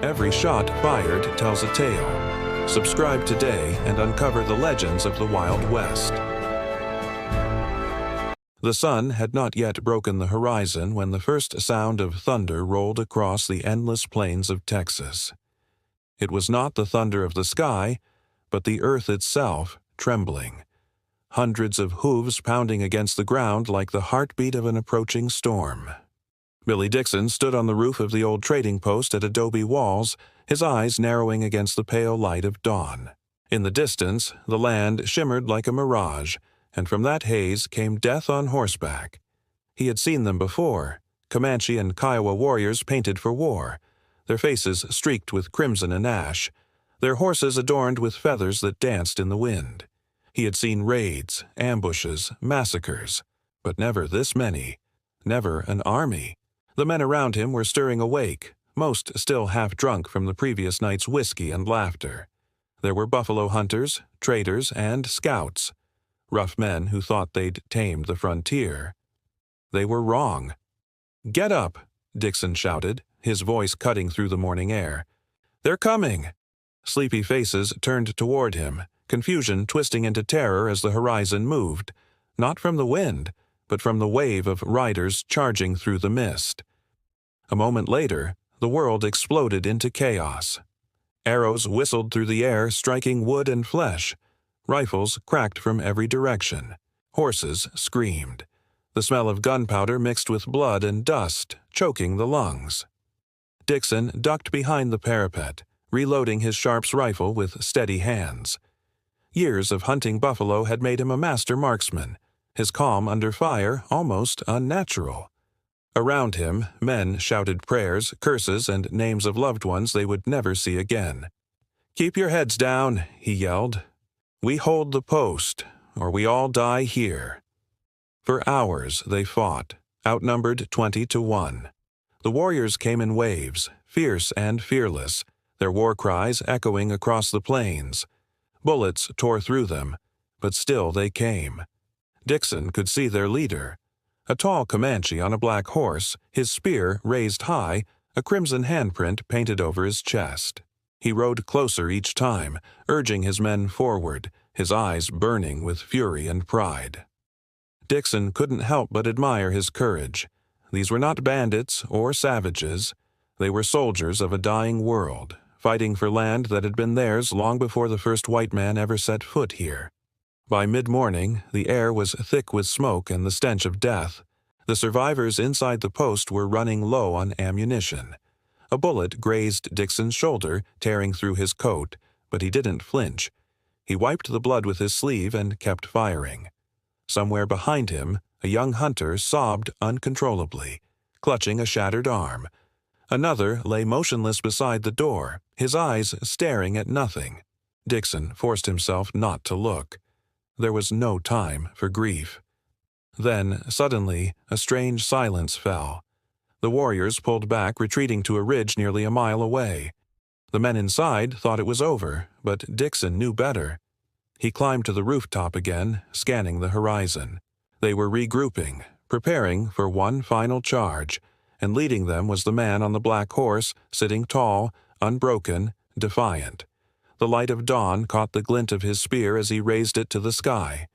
Every shot fired tells a tale. Subscribe today and uncover the legends of the Wild West. The sun had not yet broken the horizon when the first sound of thunder rolled across the endless plains of Texas. It was not the thunder of the sky, but the earth itself trembling. Hundreds of hooves pounding against the ground like the heartbeat of an approaching storm. Billy Dixon stood on the roof of the old trading post at Adobe Walls, his eyes narrowing against the pale light of dawn. In the distance, the land shimmered like a mirage, and from that haze came death on horseback. He had seen them before, Comanche and Kiowa warriors painted for war, their faces streaked with crimson and ash, their horses adorned with feathers that danced in the wind. He had seen raids, ambushes, massacres, but never this many, never an army. The men around him were stirring awake, most still half drunk from the previous night's whiskey and laughter. There were buffalo hunters, traders, and scouts, rough men who thought they'd tamed the frontier. They were wrong. "Get up!" Dixon shouted, his voice cutting through the morning air. "They're coming!" Sleepy faces turned toward him, confusion twisting into terror as the horizon moved, not from the wind, but from the wave of riders charging through the mist. A moment later, the world exploded into chaos. Arrows whistled through the air, striking wood and flesh. Rifles cracked from every direction. Horses screamed. The smell of gunpowder mixed with blood and dust, choking the lungs. Dixon ducked behind the parapet, reloading his Sharps rifle with steady hands. Years of hunting buffalo had made him a master marksman, his calm under fire almost unnatural. Around him, men shouted prayers, curses, and names of loved ones they would never see again. "Keep your heads down," he yelled. "We hold the post, or we all die here." For hours they fought, outnumbered 20-1. The warriors came in waves, fierce and fearless, their war cries echoing across the plains. Bullets tore through them, but still they came. Dixon could see their leader, a tall Comanche on a black horse, his spear raised high, a crimson handprint painted over his chest. He rode closer each time, urging his men forward, his eyes burning with fury and pride. Dixon couldn't help but admire his courage. These were not bandits or savages. They were soldiers of a dying world, fighting for land that had been theirs long before the first white man ever set foot here. By mid-morning, the air was thick with smoke and the stench of death. The survivors inside the post were running low on ammunition. A bullet grazed Dixon's shoulder, tearing through his coat, but he didn't flinch. He wiped the blood with his sleeve and kept firing. Somewhere behind him, a young hunter sobbed uncontrollably, clutching a shattered arm. Another lay motionless beside the door, his eyes staring at nothing. Dixon forced himself not to look. There was no time for grief. Then, suddenly, a strange silence fell. The warriors pulled back, retreating to a ridge nearly a mile away. The men inside thought it was over, but Dixon knew better. He climbed to the rooftop again, scanning the horizon. They were regrouping, preparing for one final charge, and leading them was the man on the black horse, sitting tall, unbroken, defiant. The light of dawn caught the glint of his spear as he raised it to the sky.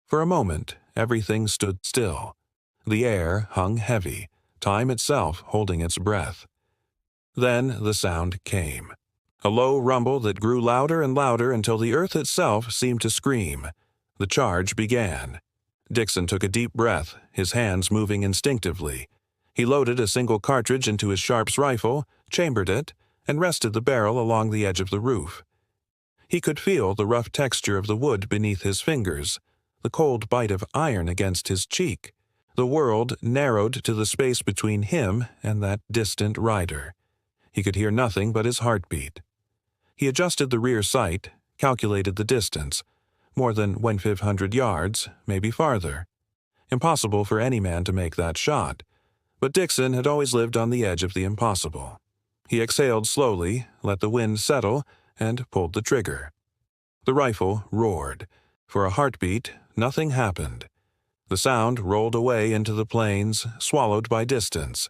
For a moment, everything stood still. The air hung heavy, time itself holding its breath. Then the sound came. A low rumble that grew louder and louder until the earth itself seemed to scream. The charge began. Dixon took a deep breath, his hands moving instinctively. He loaded a single cartridge into his Sharps rifle, chambered it, and rested the barrel along the edge of the roof. He could feel the rough texture of the wood beneath his fingers, the cold bite of iron against his cheek. The world narrowed to the space between him and that distant rider. He could hear nothing but his heartbeat. He adjusted the rear sight, calculated the distance. More than 1,500 yards, maybe farther. Impossible for any man to make that shot. But Dixon had always lived on the edge of the impossible. He exhaled slowly, let the wind settle, and pulled the trigger. The rifle roared. For a heartbeat, nothing happened. The sound rolled away into the plains, swallowed by distance.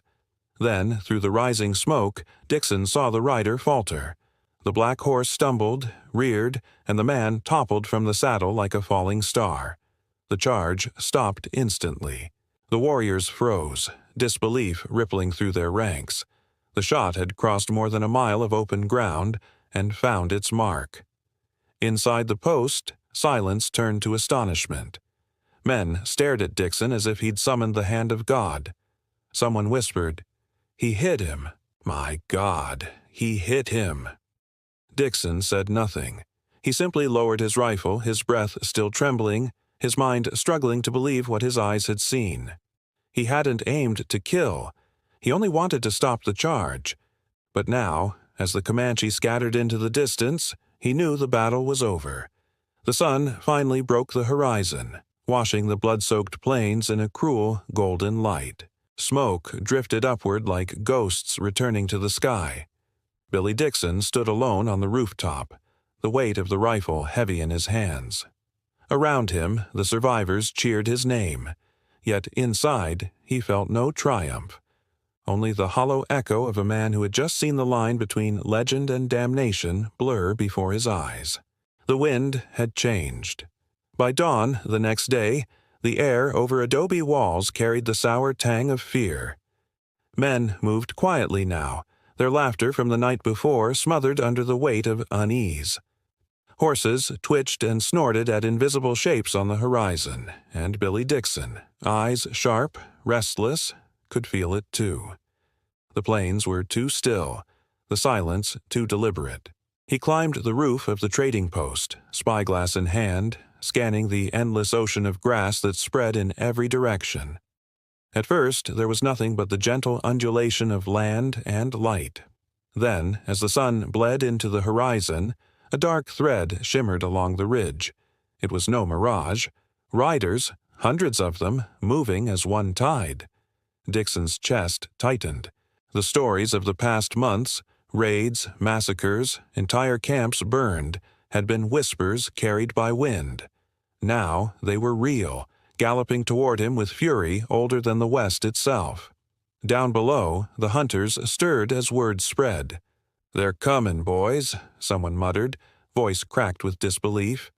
Then, through the rising smoke, Dixon saw the rider falter. The black horse stumbled, reared, and the man toppled from the saddle like a falling star. The charge stopped instantly. The warriors froze, disbelief rippling through their ranks. The shot had crossed more than a mile of open ground and found its mark. Inside the post, silence turned to astonishment. Men stared at Dixon as if he'd summoned the hand of God. Someone whispered, "He hit him. My God, he hit him." Dixon said nothing. He simply lowered his rifle, his breath still trembling, his mind struggling to believe what his eyes had seen. He hadn't aimed to kill. He only wanted to stop the charge. But now, as the Comanche scattered into the distance, he knew the battle was over. The sun finally broke the horizon, washing the blood-soaked plains in a cruel golden light. Smoke drifted upward like ghosts returning to the sky. Billy Dixon stood alone on the rooftop, the weight of the rifle heavy in his hands. Around him, the survivors cheered his name, yet inside he felt no triumph, only the hollow echo of a man who had just seen the line between legend and damnation blur before his eyes. The wind had changed. By dawn the next day, the air over Adobe Walls carried the sour tang of fear. Men moved quietly now, their laughter from the night before smothered under the weight of unease. Horses twitched and snorted at invisible shapes on the horizon, and Billy Dixon, eyes sharp, restless, could feel it too. The plains were too still, the silence too deliberate. He climbed the roof of the trading post, spyglass in hand, scanning the endless ocean of grass that spread in every direction. At first, there was nothing but the gentle undulation of land and light. Then, as the sun bled into the horizon, a dark thread shimmered along the ridge. It was no mirage. Riders, hundreds of them, moving as one tide. Dixon's chest tightened. The stories of the past months, raids, massacres, entire camps burned, had been whispers carried by wind. Now they were real, galloping toward him with fury older than the West itself. Down below, the hunters stirred as word spread. "They're comin', boys," someone muttered, voice cracked with disbelief.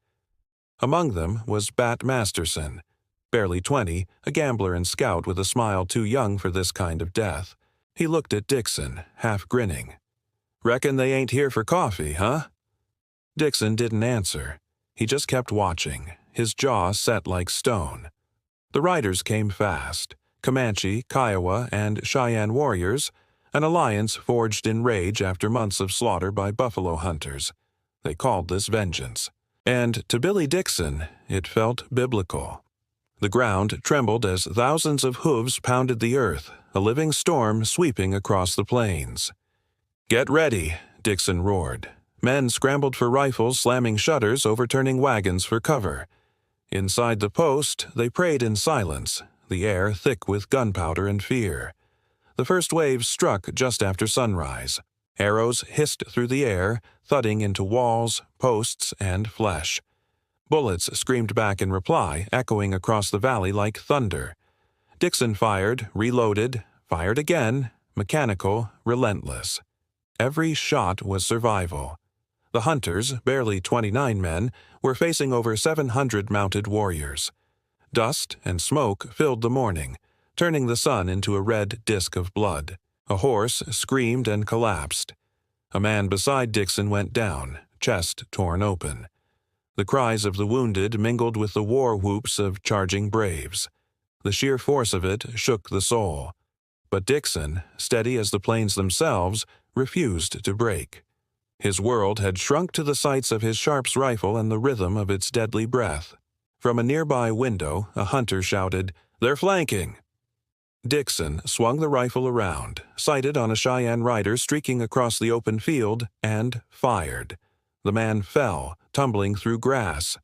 Among them was Bat Masterson, barely 20, a gambler and scout with a smile too young for this kind of death. He looked at Dixon, half grinning. "Reckon they ain't here for coffee, huh?" Dixon didn't answer. He just kept watching, his jaw set like stone. The riders came fast, Comanche, Kiowa, and Cheyenne warriors, an alliance forged in rage after months of slaughter by buffalo hunters. They called this vengeance. And to Billy Dixon, it felt biblical. The ground trembled as thousands of hooves pounded the earth, a living storm sweeping across the plains. "Get ready," Dixon roared. Men scrambled for rifles, slamming shutters, overturning wagons for cover. Inside the post, they prayed in silence, the air thick with gunpowder and fear. The first wave struck just after sunrise. Arrows hissed through the air, thudding into walls, posts, and flesh. Bullets screamed back in reply, echoing across the valley like thunder. Dixon fired, reloaded, fired again, mechanical, relentless. Every shot was survival. The hunters, barely 29 men, were facing over 700 mounted warriors. Dust and smoke filled the morning, turning the sun into a red disk of blood. A horse screamed and collapsed. A man beside Dixon went down, chest torn open. The cries of the wounded mingled with the war whoops of charging braves. The sheer force of it shook the soul. But Dixon, steady as the plains themselves, refused to break. His world had shrunk to the sights of his Sharp's rifle and the rhythm of its deadly breath. From a nearby window, a hunter shouted, "They're flanking!" Dixon swung the rifle around, sighted on a Cheyenne rider streaking across the open field, and fired. The man fell, tumbling through grass.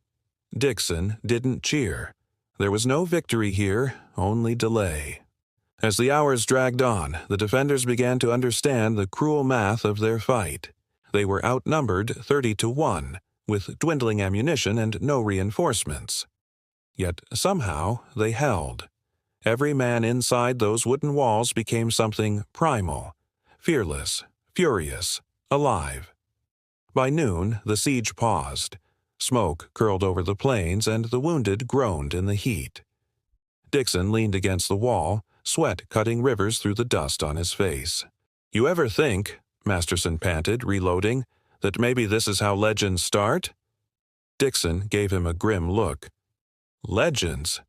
Dixon didn't cheer. There was no victory here, only delay. As the hours dragged on, the defenders began to understand the cruel math of their fight. They were outnumbered 30-1, with dwindling ammunition and no reinforcements. Yet somehow they held. Every man inside those wooden walls became something primal, fearless, furious, alive. By noon, the siege paused. Smoke curled over the plains, and the wounded groaned in the heat. Dixon leaned against the wall, sweat cutting rivers through the dust on his face. "You ever think," Masterson panted, reloading, "that maybe this is how legends start?" Dixon gave him a grim look. "Legends?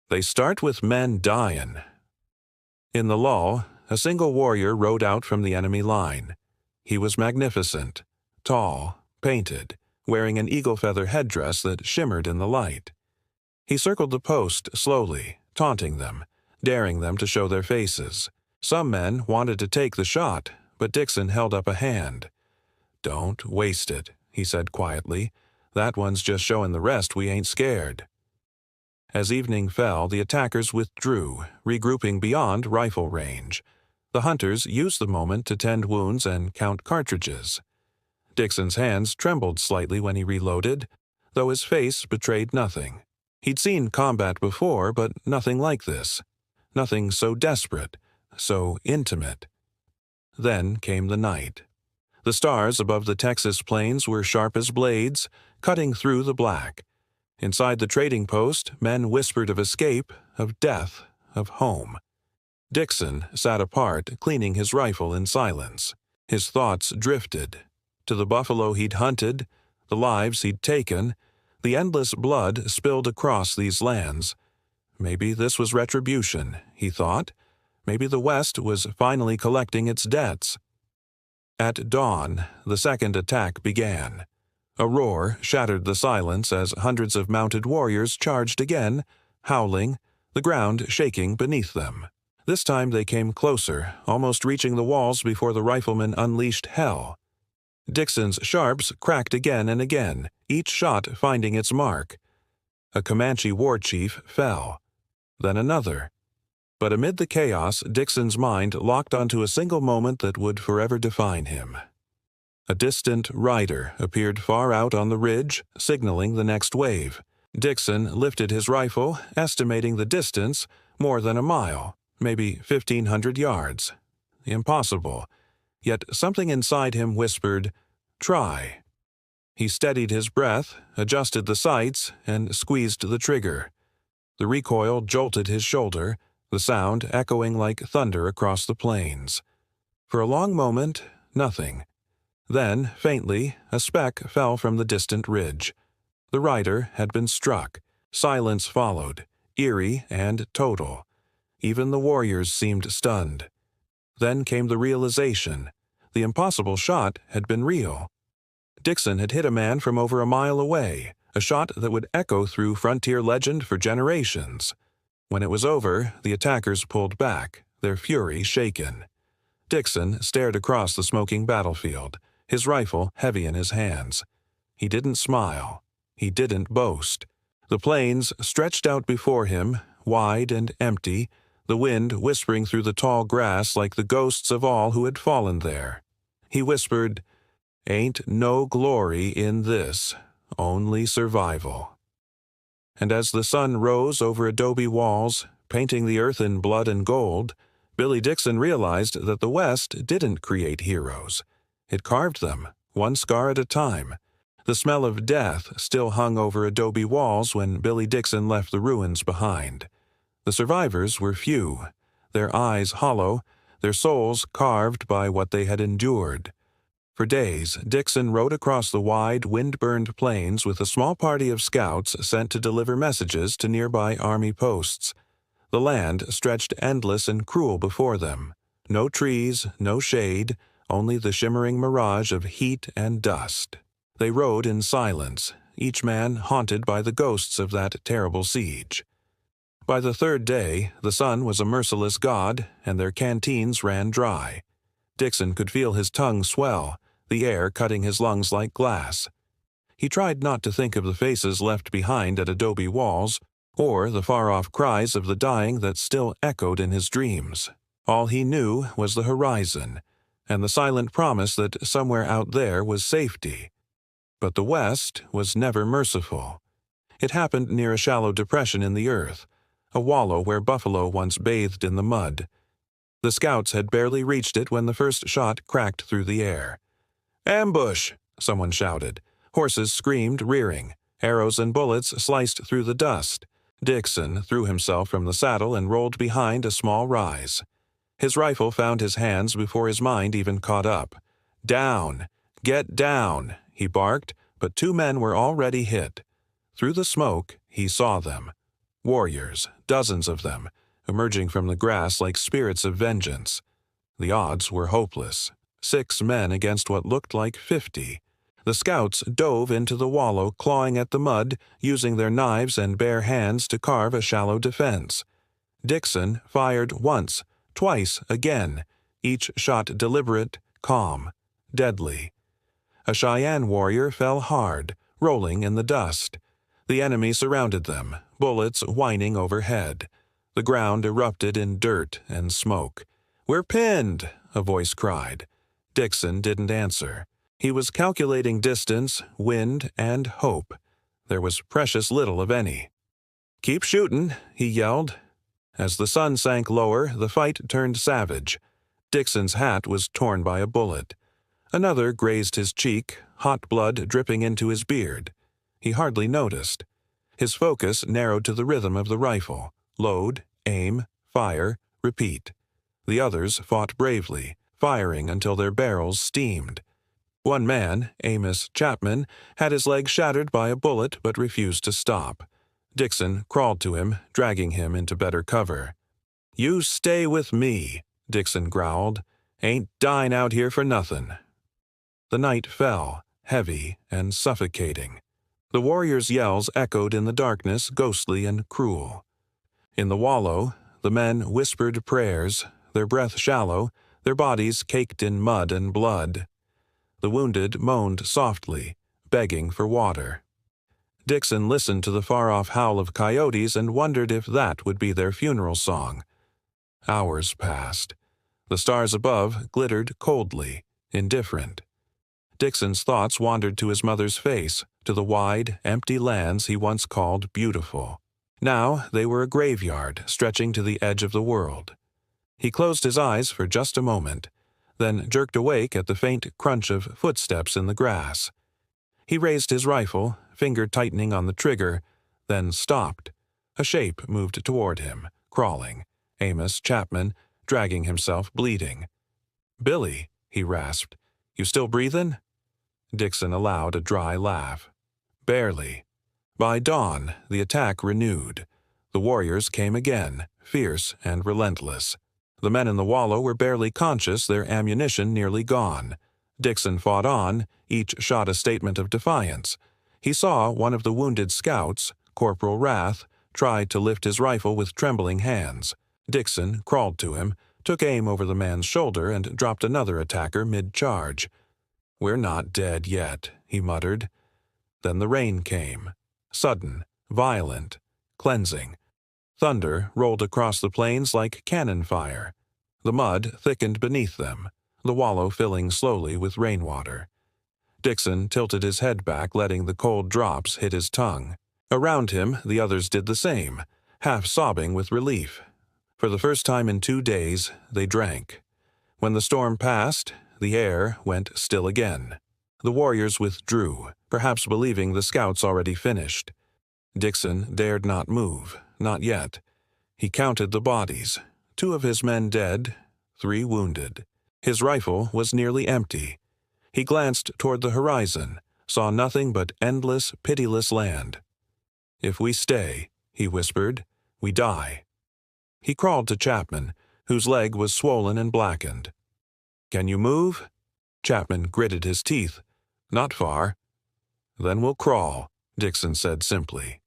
They start with men dying." In the lull, a single warrior rode out from the enemy line. He was magnificent, tall, painted, wearing an eagle feather headdress that shimmered in the light. He circled the post slowly, taunting them, daring them to show their faces. Some men wanted to take the shot, but Dixon held up a hand. "Don't waste it," he said quietly. "That one's just showing the rest we ain't scared." As evening fell, the attackers withdrew, regrouping beyond rifle range. The hunters used the moment to tend wounds and count cartridges. Dixon's hands trembled slightly when he reloaded, though his face betrayed nothing. He'd seen combat before, but nothing like this. Nothing so desperate, so intimate. Then came the night. The stars above the Texas plains were sharp as blades, cutting through the black. Inside the trading post, men whispered of escape, of death, of home. Dixon sat apart, cleaning his rifle in silence. His thoughts drifted. To the buffalo he'd hunted, the lives he'd taken, the endless blood spilled across these lands. Maybe this was retribution, he thought. Maybe the West was finally collecting its debts. At dawn, the second attack began. A roar shattered the silence as hundreds of mounted warriors charged again, howling, the ground shaking beneath them. This time they came closer, almost reaching the walls before the riflemen unleashed hell. Dixon's sharps cracked again and again, each shot finding its mark. A Comanche war chief fell. Then another. But amid the chaos, Dixon's mind locked onto a single moment that would forever define him. A distant rider appeared far out on the ridge, signaling the next wave. Dixon lifted his rifle, estimating the distance, more than a mile, maybe 1,500 yards. Impossible. Yet something inside him whispered, "Try." He steadied his breath, adjusted the sights, and squeezed the trigger. The recoil jolted his shoulder, the sound echoing like thunder across the plains. For a long moment, nothing. Then, faintly, a speck fell from the distant ridge. The rider had been struck. Silence followed, eerie and total. Even the warriors seemed stunned. Then came the realization. The impossible shot had been real. Dixon had hit a man from over a mile away, a shot that would echo through frontier legend for generations. When it was over, the attackers pulled back, their fury shaken. Dixon stared across the smoking battlefield, his rifle heavy in his hands. He didn't smile. He didn't boast. The plains stretched out before him, wide and empty, the wind whispering through the tall grass like the ghosts of all who had fallen there. He whispered, "Ain't no glory in this, only survival." And as the sun rose over Adobe Walls, painting the earth in blood and gold, Billy Dixon realized that the West didn't create heroes. It carved them, one scar at a time. The smell of death still hung over Adobe Walls when Billy Dixon left the ruins behind. The survivors were few, their eyes hollow, their souls carved by what they had endured. For days, Dixon rode across the wide, wind-burned plains with a small party of scouts sent to deliver messages to nearby army posts. The land stretched endless and cruel before them. No trees, no shade, only the shimmering mirage of heat and dust. They rode in silence, each man haunted by the ghosts of that terrible siege. By the third day, the sun was a merciless god, and their canteens ran dry. Dixon could feel his tongue swell, the air cutting his lungs like glass. He tried not to think of the faces left behind at Adobe Walls, or the far-off cries of the dying that still echoed in his dreams. All he knew was the horizon, and the silent promise that somewhere out there was safety. But the West was never merciful. It happened near a shallow depression in the earth, a wallow where buffalo once bathed in the mud. The scouts had barely reached it when the first shot cracked through the air. "Ambush!" someone shouted. Horses screamed, rearing. Arrows and bullets sliced through the dust. Dixon threw himself from the saddle and rolled behind a small rise. His rifle found his hands before his mind even caught up. "Down! Get down!" he barked, but 2 men were already hit. Through the smoke, he saw them. Warriors, dozens of them, emerging from the grass like spirits of vengeance. The odds were hopeless. 6 men against what looked like 50. The scouts dove into the wallow, clawing at the mud, using their knives and bare hands to carve a shallow defense. Dixon fired once, twice again, each shot deliberate, calm, deadly. A Cheyenne warrior fell hard, rolling in the dust. The enemy surrounded them, bullets whining overhead. The ground erupted in dirt and smoke. "We're pinned!" a voice cried. Dixon didn't answer. He was calculating distance, wind, and hope. There was precious little of any. "Keep shooting," he yelled. As the sun sank lower, the fight turned savage. Dixon's hat was torn by a bullet. Another grazed his cheek, hot blood dripping into his beard. He hardly noticed. His focus narrowed to the rhythm of the rifle. Load, aim, fire, repeat. The others fought bravely, firing until their barrels steamed. One man, Amos Chapman, had his leg shattered by a bullet but refused to stop. Dixon crawled to him, dragging him into better cover. "You stay with me," Dixon growled. "Ain't dying out here for nothing." The night fell, heavy and suffocating. The warriors' yells echoed in the darkness, ghostly and cruel. In the wallow, the men whispered prayers, their breath shallow, their bodies caked in mud and blood. The wounded moaned softly, begging for water. Dixon listened to the far-off howl of coyotes and wondered if that would be their funeral song. Hours passed. The stars above glittered coldly, indifferent. Dixon's thoughts wandered to his mother's face, to the wide, empty lands he once called beautiful. Now they were a graveyard stretching to the edge of the world. He closed his eyes for just a moment, then jerked awake at the faint crunch of footsteps in the grass. He raised his rifle, finger tightening on the trigger, then stopped. A shape moved toward him, crawling. Amos Chapman, dragging himself, bleeding. "Billy," he rasped, "you still breathin'?" Dixon allowed a dry laugh. "Barely." By dawn, the attack renewed. The warriors came again, fierce and relentless. The men in the wallow were barely conscious, their ammunition nearly gone. Dixon fought on, each shot a statement of defiance. He saw one of the wounded scouts, Corporal Rath, try to lift his rifle with trembling hands. Dixon crawled to him, took aim over the man's shoulder, and dropped another attacker mid-charge. "We're not dead yet," he muttered. Then the rain came. Sudden, violent, cleansing. Thunder rolled across the plains like cannon fire. The mud thickened beneath them, the wallow filling slowly with rainwater. Dixon tilted his head back, letting the cold drops hit his tongue. Around him, the others did the same, half sobbing with relief. For the first time in 2 days, they drank. When the storm passed, the air went still again. The warriors withdrew, perhaps believing the scouts already finished. Dixon dared not move, not yet. He counted the bodies, 2 of his men dead, 3 wounded. His rifle was nearly empty. He glanced toward the horizon, saw nothing but endless, pitiless land. "If we stay," he whispered, "we die." He crawled to Chapman, whose leg was swollen and blackened. "Can you move?" Chapman gritted his teeth. "Not far." "Then we'll crawl," Dixon said simply.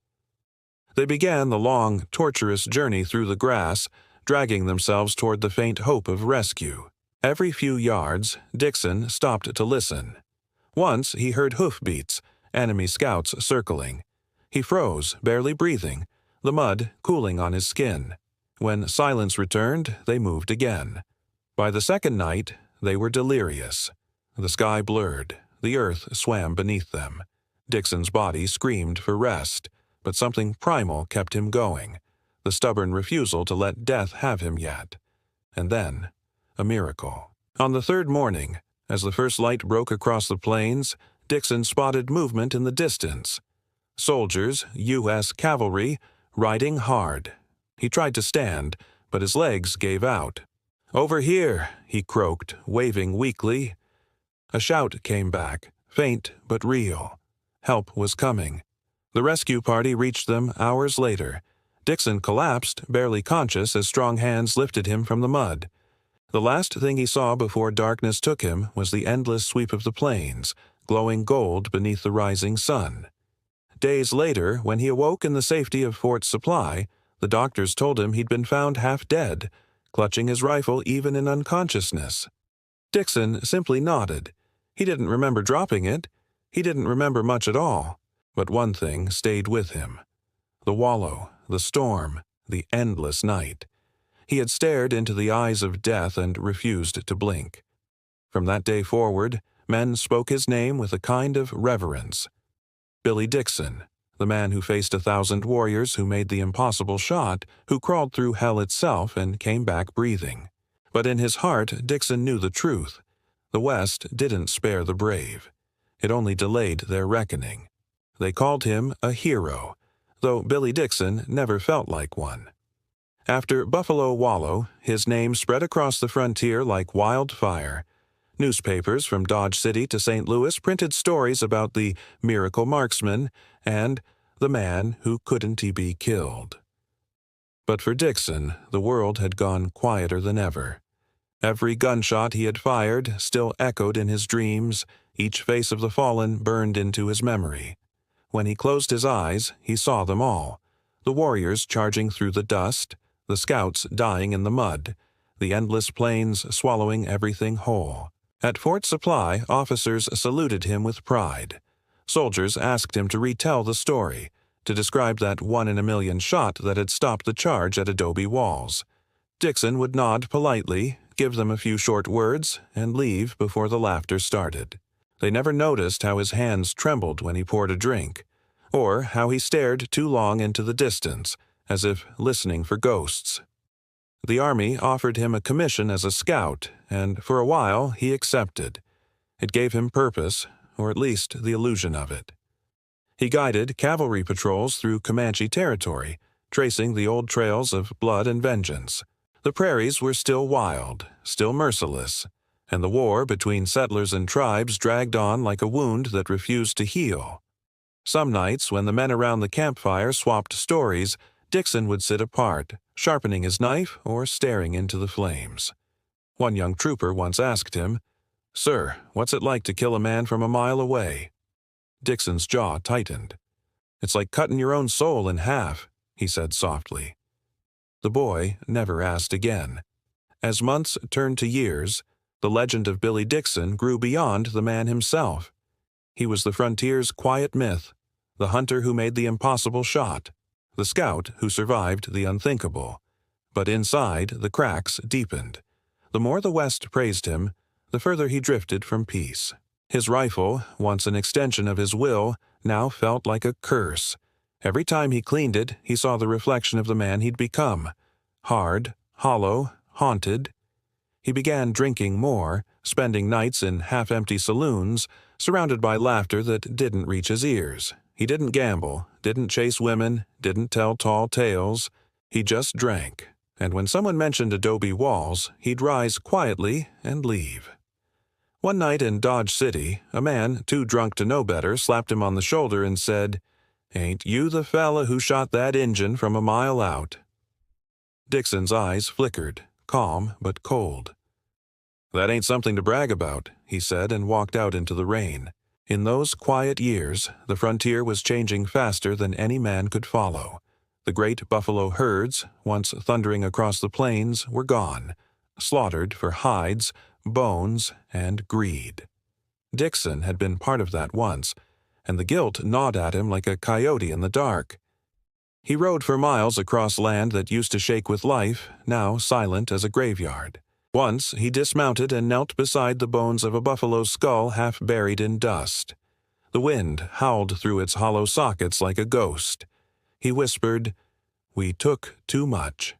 They began the long, torturous journey through the grass, dragging themselves toward the faint hope of rescue. Every few yards, Dixon stopped to listen. Once he heard hoofbeats, enemy scouts circling. He froze, barely breathing, the mud cooling on his skin. When silence returned, they moved again. By the second night, they were delirious. The sky blurred, the earth swam beneath them. Dixon's body screamed for rest, but something primal kept him going. the stubborn refusal to let death have him yet. And then, a miracle. On the third morning, as the first light broke across the plains, Dixon spotted movement in the distance. Soldiers, U.S. cavalry, riding hard. He tried to stand, but his legs gave out. "Over here," he croaked, waving weakly. A shout came back, faint but real. Help was coming. The rescue party reached them hours later. Dixon collapsed, barely conscious, as strong hands lifted him from the mud. The last thing he saw before darkness took him was the endless sweep of the plains, glowing gold beneath the rising sun. Days later, when he awoke in the safety of Fort Supply, the doctors told him he'd been found half dead, clutching his rifle even in unconsciousness. Dixon simply nodded. He didn't remember dropping it. He didn't remember much at all. But one thing stayed with him. The wallow, the storm, the endless night. He had stared into the eyes of death and refused to blink. From that day forward, men spoke his name with a kind of reverence. Billy Dixon, the man who faced 1,000 warriors, who made the impossible shot, who crawled through hell itself and came back breathing. But in his heart, Dixon knew the truth. The West didn't spare the brave. It only delayed their reckoning. They called him a hero, though Billy Dixon never felt like one. After Buffalo Wallow, his name spread across the frontier like wildfire. Newspapers from Dodge City to St. Louis printed stories about the miracle marksman and the man who couldn't be killed. But for Dixon, the world had gone quieter than ever. Every gunshot he had fired still echoed in his dreams. Each face of the fallen burned into his memory. When he closed his eyes, he saw them all. The warriors charging through the dust, the scouts dying in the mud, the endless plains swallowing everything whole. At Fort Supply, officers saluted him with pride. Soldiers asked him to retell the story, to describe that 1-in-a-million shot that had stopped the charge at Adobe Walls. Dixon would nod politely, give them a few short words, and leave before the laughter started. They never noticed how his hands trembled when he poured a drink, or how he stared too long into the distance, as if listening for ghosts. The Army offered him a commission as a scout, and for a while he accepted. It gave him purpose, or at least the illusion of it. He guided cavalry patrols through Comanche territory, tracing the old trails of blood and vengeance. The prairies were still wild, still merciless, and the war between settlers and tribes dragged on like a wound that refused to heal. Some nights, when the men around the campfire swapped stories, Dixon would sit apart, sharpening his knife or staring into the flames. One young trooper once asked him, "Sir, what's it like to kill a man from a mile away?" Dixon's jaw tightened. "It's like cutting your own soul in half," he said softly. The boy never asked again. As months turned to years, the legend of Billy Dixon grew beyond the man himself. He was the frontier's quiet myth, the hunter who made the impossible shot, the scout who survived the unthinkable. But inside, the cracks deepened. The more the West praised him, the further he drifted from peace. His rifle, once an extension of his will, now felt like a curse. Every time he cleaned it, he saw the reflection of the man he'd become. Hard, hollow, haunted. He began drinking more, spending nights in half-empty saloons, surrounded by laughter that didn't reach his ears. He didn't gamble, didn't chase women, didn't tell tall tales. He just drank. And when someone mentioned Adobe Walls, he'd rise quietly and leave. One night in Dodge City, a man, too drunk to know better, slapped him on the shoulder and said, "Ain't you the fella who shot that Injun from a mile out?" Dixon's eyes flickered, calm but cold. "That ain't something to brag about," he said, and walked out into the rain. In those quiet years, the frontier was changing faster than any man could follow. The great buffalo herds, once thundering across the plains, were gone, slaughtered for hides, bones, and greed. Dixon had been part of that once, and the guilt gnawed at him like a coyote in the dark. He rode for miles across land that used to shake with life, now silent as a graveyard. Once he dismounted and knelt beside the bones of a buffalo's skull half buried in dust. The wind howled through its hollow sockets like a ghost. He whispered, We took too much.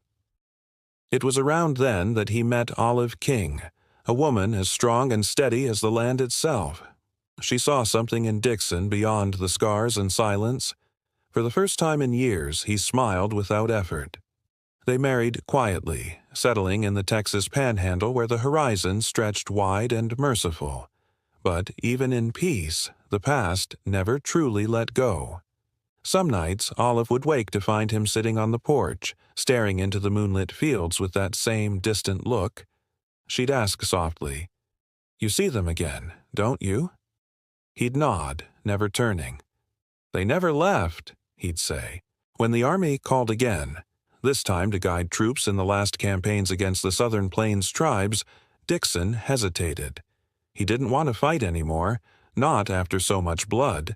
It was around then that he met Olive King, a woman as strong and steady as the land itself. She saw something in Dixon beyond the scars and silence. For the first time in years, he smiled without effort. They married quietly, settling in the Texas Panhandle where the horizon stretched wide and merciful. But even in peace, the past never truly let go. Some nights, Olive would wake to find him sitting on the porch, staring into the moonlit fields with that same distant look. She'd ask softly, "You see them again, don't you?" He'd nod, never turning. "They never left," he'd say. When the army called again, this time to guide troops in the last campaigns against the Southern Plains tribes, Dixon hesitated. He didn't want to fight anymore, not after so much blood.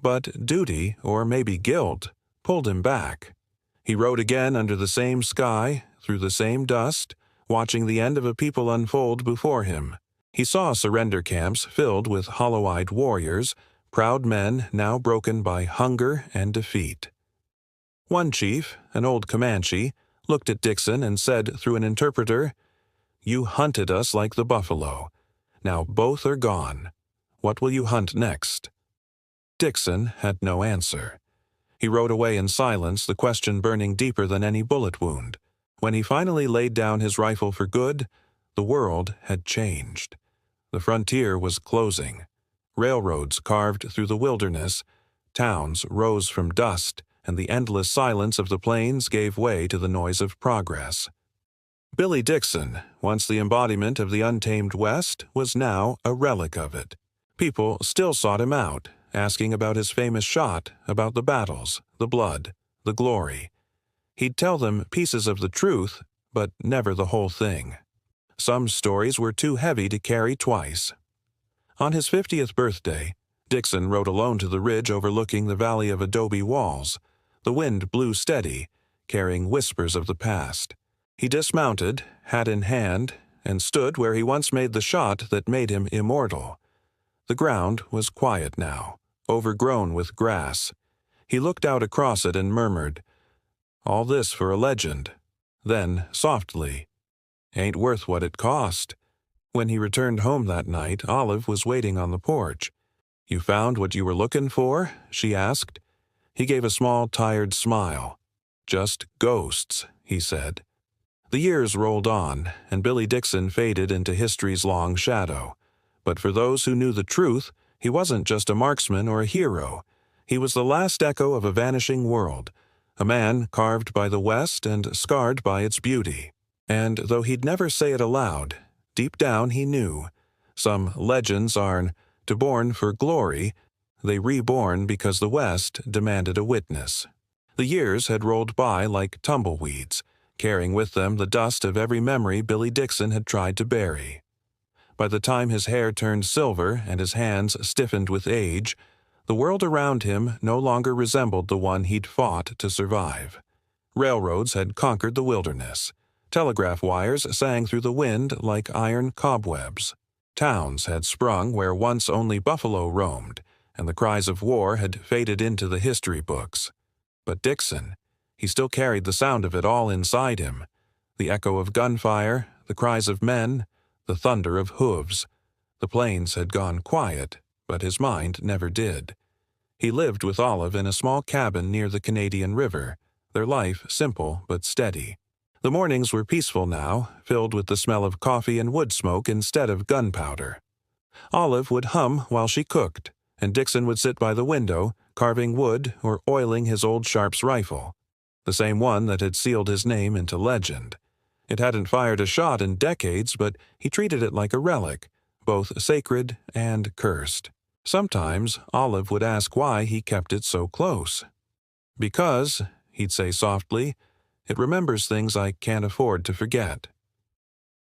But duty, or maybe guilt, pulled him back. He rode again under the same sky, through the same dust, watching the end of a people unfold before him. He saw surrender camps filled with hollow-eyed warriors, proud men now broken by hunger and defeat. One chief, an old Comanche, looked at Dixon and said through an interpreter, "You hunted us like the buffalo. Now both are gone. What will you hunt next?" Dixon had no answer. He rode away in silence, the question burning deeper than any bullet wound. When he finally laid down his rifle for good, the world had changed. The frontier was closing. Railroads carved through the wilderness. Towns rose from dust, and the endless silence of the plains gave way to the noise of progress. Billy Dixon, once the embodiment of the untamed West, was now a relic of it. People still sought him out, asking about his famous shot, about the battles, the blood, the glory. He'd tell them pieces of the truth, but never the whole thing. Some stories were too heavy to carry twice. On his 50th birthday, Dixon rode alone to the ridge overlooking the valley of Adobe Walls. The wind blew steady, carrying whispers of the past. He dismounted, hat in hand, and stood where he once made the shot that made him immortal. The ground was quiet now, overgrown with grass. He looked out across it and murmured, "All this for a legend." Then, softly, "Ain't worth what it cost." When he returned home that night, Olive was waiting on the porch. "You found what you were looking for?" she asked. He gave a small, tired smile. "Just ghosts," he said. The years rolled on, and Billy Dixon faded into history's long shadow. But for those who knew the truth, he wasn't just a marksman or a hero. He was the last echo of a vanishing world, a man carved by the West and scarred by its beauty. And though he'd never say it aloud, deep down he knew. Some legends aren't born for glory, they reborn because the West demanded a witness. The years had rolled by like tumbleweeds, carrying with them the dust of every memory Billy Dixon had tried to bury. By the time his hair turned silver and his hands stiffened with age, the world around him no longer resembled the one he'd fought to survive. Railroads had conquered the wilderness. Telegraph wires sang through the wind like iron cobwebs. Towns had sprung where once only buffalo roamed, and the cries of war had faded into the history books. But Dixon, he still carried the sound of it all inside him. The echo of gunfire, the cries of men, the thunder of hooves. The plains had gone quiet, but his mind never did. He lived with Olive in a small cabin near the Canadian River, their life simple but steady. The mornings were peaceful now, filled with the smell of coffee and wood smoke instead of gunpowder. Olive would hum while she cooked, and Dixon would sit by the window, carving wood or oiling his old Sharps rifle, the same one that had sealed his name into legend. It hadn't fired a shot in decades, but he treated it like a relic, both sacred and cursed. Sometimes Olive would ask why he kept it so close. "Because," he'd say softly, "it remembers things I can't afford to forget."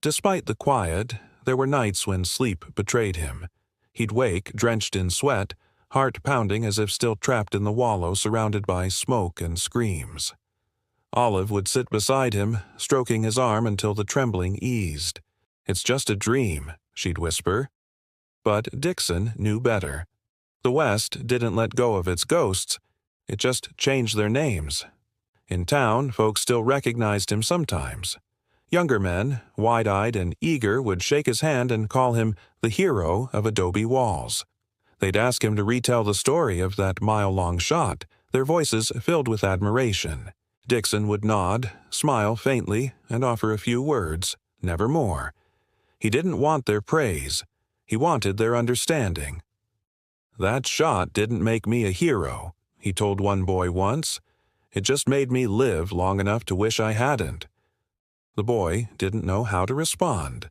Despite the quiet, there were nights when sleep betrayed him. He'd wake, drenched in sweat, heart pounding as if still trapped in the wallow surrounded by smoke and screams. Olive would sit beside him, stroking his arm until the trembling eased. "It's just a dream," she'd whisper. But Dixon knew better. The West didn't let go of its ghosts, it just changed their names. In town, folks still recognized him sometimes. Younger men, wide-eyed and eager, would shake his hand and call him the hero of Adobe Walls. They'd ask him to retell the story of that mile-long shot, their voices filled with admiration. Dixon would nod, smile faintly, and offer a few words, never more. He didn't want their praise. He wanted their understanding. "That shot didn't make me a hero," he told one boy once. "It just made me live long enough to wish I hadn't." The boy didn't know how to respond.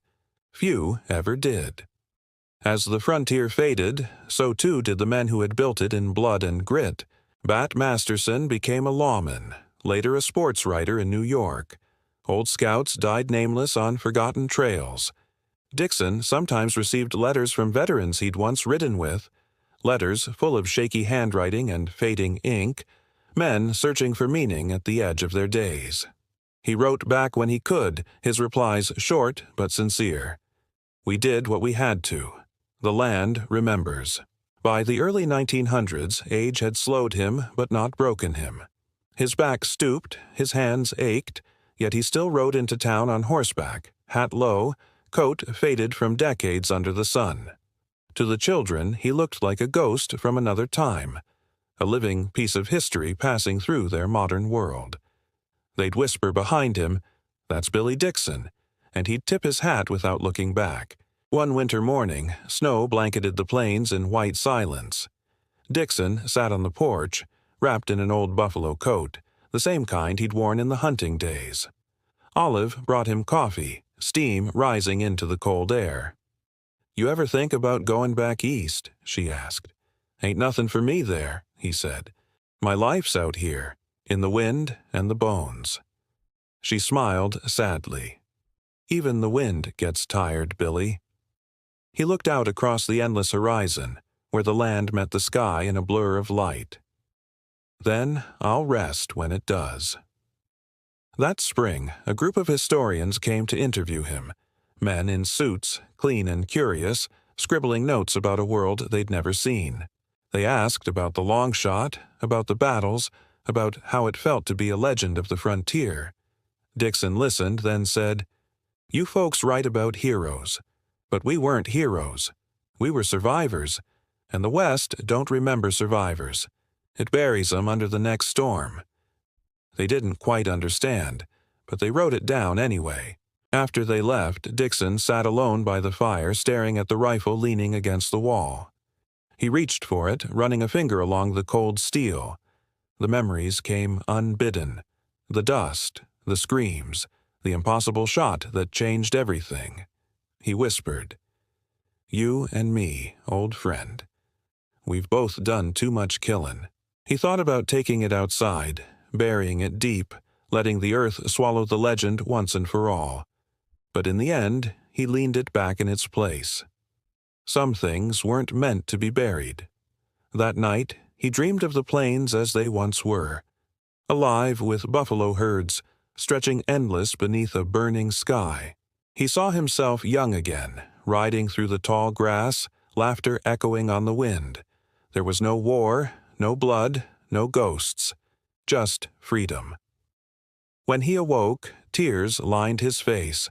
Few ever did. As the frontier faded, so too did the men who had built it in blood and grit. Bat Masterson became a lawman, later a sports writer in New York. Old scouts died nameless on forgotten trails. Dixon sometimes received letters from veterans he'd once ridden with, letters full of shaky handwriting and fading ink, men searching for meaning at the edge of their days. He wrote back when he could, his replies short but sincere. "We did what we had to. The land remembers." By the early 1900s, age had slowed him but not broken him. His back stooped, his hands ached, yet he still rode into town on horseback, hat low, coat faded from decades under the sun. To the children, he looked like a ghost from another time, a living piece of history passing through their modern world. They'd whisper behind him, "That's Billy Dixon," and he'd tip his hat without looking back. One winter morning, snow blanketed the plains in white silence. Dixon sat on the porch, wrapped in an old buffalo coat, the same kind he'd worn in the hunting days. Olive brought him coffee, steam rising into the cold air. "You ever think about going back east?" she asked. "Ain't nothing for me there," he said. "My life's out here, in the wind and the bones." She smiled sadly. "Even the wind gets tired, Billy." He looked out across the endless horizon, where the land met the sky in a blur of light. "Then I'll rest when it does." That spring, a group of historians came to interview him, men in suits, clean and curious, scribbling notes about a world they'd never seen. They asked about the long shot, about the battles, about how it felt to be a legend of the frontier. Dixon listened, then said, "You folks write about heroes, but we weren't heroes. We were survivors, and the West don't remember survivors. It buries them under the next storm." They didn't quite understand, but they wrote it down anyway. After they left, Dixon sat alone by the fire, staring at the rifle leaning against the wall. He reached for it, running a finger along the cold steel. The memories came unbidden. The dust, the screams, the impossible shot that changed everything. He whispered, "You and me, old friend. We've both done too much killin'." He thought about taking it outside, burying it deep, letting the earth swallow the legend once and for all. But in the end, he leaned it back in its place. Some things weren't meant to be buried. That night, he dreamed of the plains as they once were, alive with buffalo herds, stretching endless beneath a burning sky. He saw himself young again, riding through the tall grass, laughter echoing on the wind. There was no war, no blood, no ghosts, just freedom. When he awoke, tears lined his face.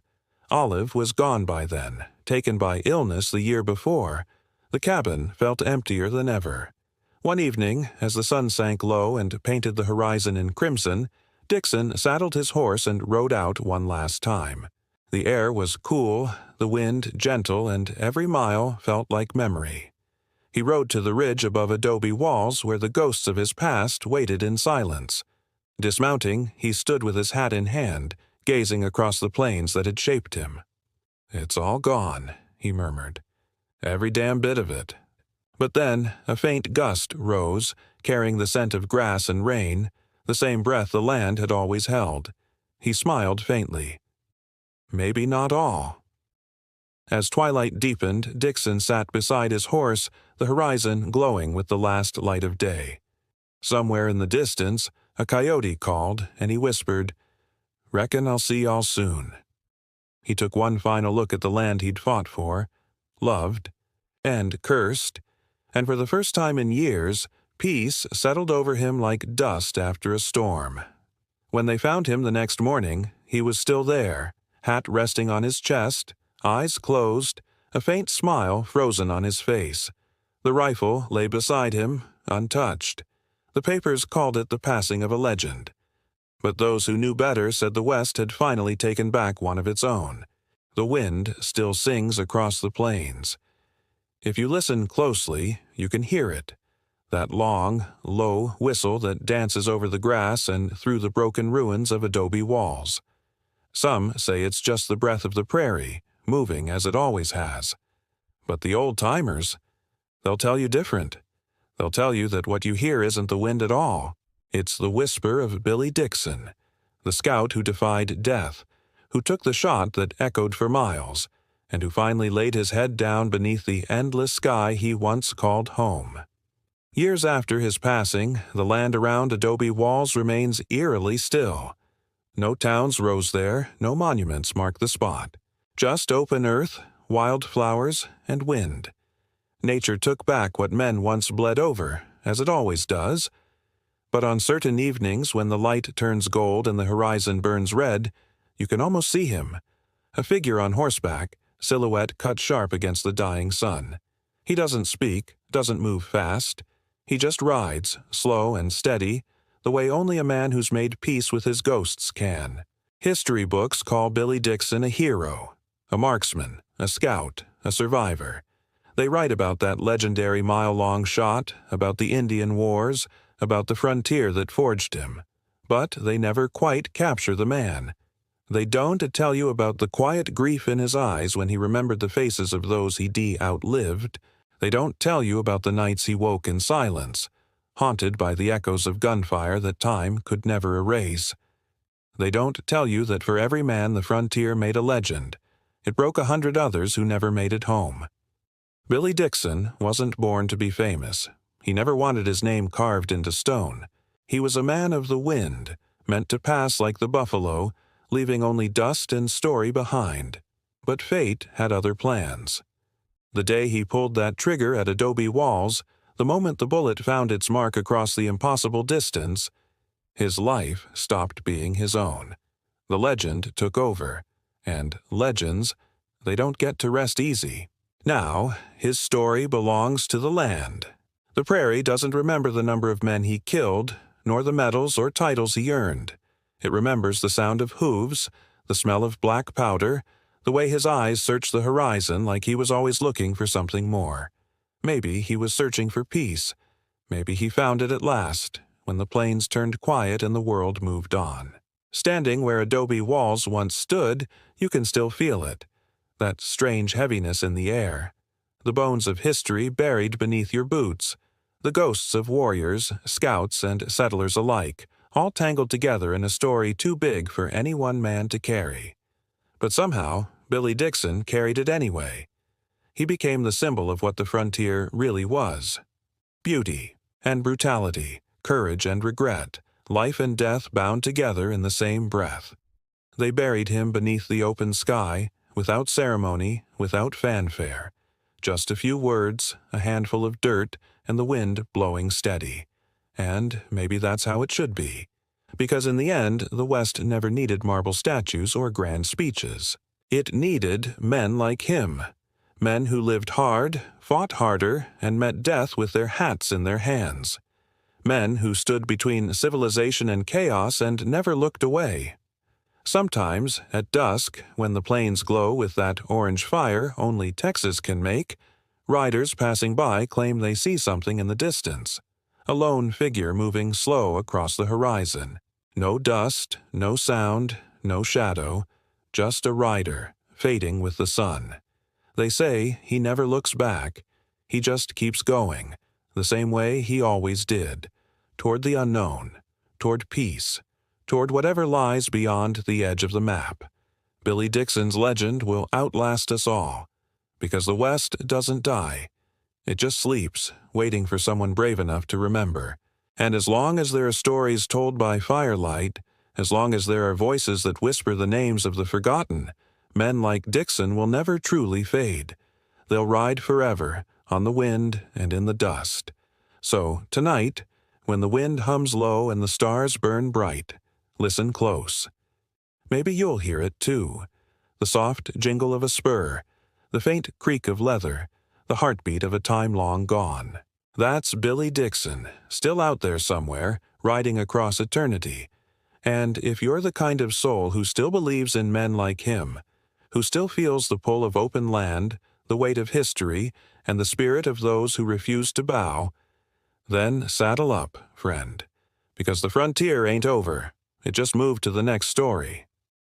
Olive was gone by then, taken by illness the year before. The cabin felt emptier than ever. One evening, as the sun sank low and painted the horizon in crimson, Dixon saddled his horse and rode out one last time. The air was cool, the wind gentle, and every mile felt like memory. He rode to the ridge above Adobe Walls where the ghosts of his past waited in silence. Dismounting, he stood with his hat in hand, gazing across the plains that had shaped him. "It's all gone," he murmured. "Every damn bit of it." But then a faint gust rose, carrying the scent of grass and rain, the same breath the land had always held. He smiled faintly. Maybe not all. As twilight deepened, Dixon sat beside his horse, the horizon glowing with the last light of day. Somewhere in the distance, a coyote called, and he whispered, "Reckon I'll see y'all soon." He took one final look at the land he'd fought for, loved, and cursed, and for the first time in years, peace settled over him like dust after a storm. When they found him the next morning, he was still there, hat resting on his chest, eyes closed, a faint smile frozen on his face. The rifle lay beside him, untouched. The papers called it the passing of a legend. But those who knew better said the West had finally taken back one of its own. The wind still sings across the plains. If you listen closely, you can hear it. That long, low whistle that dances over the grass and through the broken ruins of Adobe Walls. Some say it's just the breath of the prairie, moving as it always has. But the old-timers, they'll tell you different. They'll tell you that what you hear isn't the wind at all. It's the whisper of Billy Dixon, the scout who defied death, who took the shot that echoed for miles, and who finally laid his head down beneath the endless sky he once called home. Years after his passing, the land around Adobe Walls remains eerily still. No towns rose there, no monuments mark the spot. Just open earth, wild flowers, and wind. Nature took back what men once bled over, as it always does. But on certain evenings when the light turns gold and the horizon burns red, you can almost see him. A figure on horseback, silhouette cut sharp against the dying sun. He doesn't speak, doesn't move fast. He just rides, slow and steady, the way only a man who's made peace with his ghosts can. History books call Billy Dixon a hero, a marksman, a scout, a survivor. They write about that legendary mile-long shot, about the Indian Wars, about the frontier that forged him. But they never quite capture the man. They don't tell you about the quiet grief in his eyes when he remembered the faces of those he outlived. They don't tell you about the nights he woke in silence, haunted by the echoes of gunfire that time could never erase. They don't tell you that for every man the frontier made a legend. It broke 100 others who never made it home. Billy Dixon wasn't born to be famous. He never wanted his name carved into stone. He was a man of the wind, meant to pass like the buffalo, leaving only dust and story behind. But fate had other plans. The day he pulled that trigger at Adobe Walls, the moment the bullet found its mark across the impossible distance, his life stopped being his own. The legend took over, and legends, they don't get to rest easy. Now, his story belongs to the land. The prairie doesn't remember the number of men he killed, nor the medals or titles he earned. It remembers the sound of hooves, the smell of black powder, the way his eyes searched the horizon like he was always looking for something more. Maybe he was searching for peace. Maybe he found it at last, when the plains turned quiet and the world moved on. Standing where Adobe Walls once stood, you can still feel it. That strange heaviness in the air. The bones of history buried beneath your boots. The ghosts of warriors, scouts, and settlers alike, all tangled together in a story too big for any one man to carry. But somehow, Billy Dixon carried it anyway. He became the symbol of what the frontier really was. Beauty and brutality, courage and regret, life and death bound together in the same breath. They buried him beneath the open sky, without ceremony, without fanfare. Just a few words, a handful of dirt, and the wind blowing steady. And maybe that's how it should be. Because in the end, the West never needed marble statues or grand speeches. It needed men like him. Men who lived hard, fought harder, and met death with their hats in their hands. Men who stood between civilization and chaos and never looked away. Sometimes, at dusk, when the plains glow with that orange fire only Texas can make, riders passing by claim they see something in the distance. A lone figure moving slow across the horizon. No dust, no sound, no shadow, just a rider, fading with the sun. They say he never looks back. He just keeps going, the same way he always did, toward the unknown, toward peace, toward whatever lies beyond the edge of the map. Billy Dixon's legend will outlast us all, because the West doesn't die. It just sleeps, waiting for someone brave enough to remember. And as long as there are stories told by firelight, as long as there are voices that whisper the names of the forgotten, men like Dixon will never truly fade. They'll ride forever, on the wind and in the dust. So, tonight, when the wind hums low and the stars burn bright, Listen close. Maybe you'll hear it too. The soft jingle of a spur, the faint creak of leather, the heartbeat of a time long gone. That's Billy Dixon, still out there somewhere, riding across eternity. And if you're the kind of soul who still believes in men like him, who still feels the pull of open land, the weight of history, and the spirit of those who refuse to bow, then saddle up, friend, because the frontier ain't over. It just moved to the next story.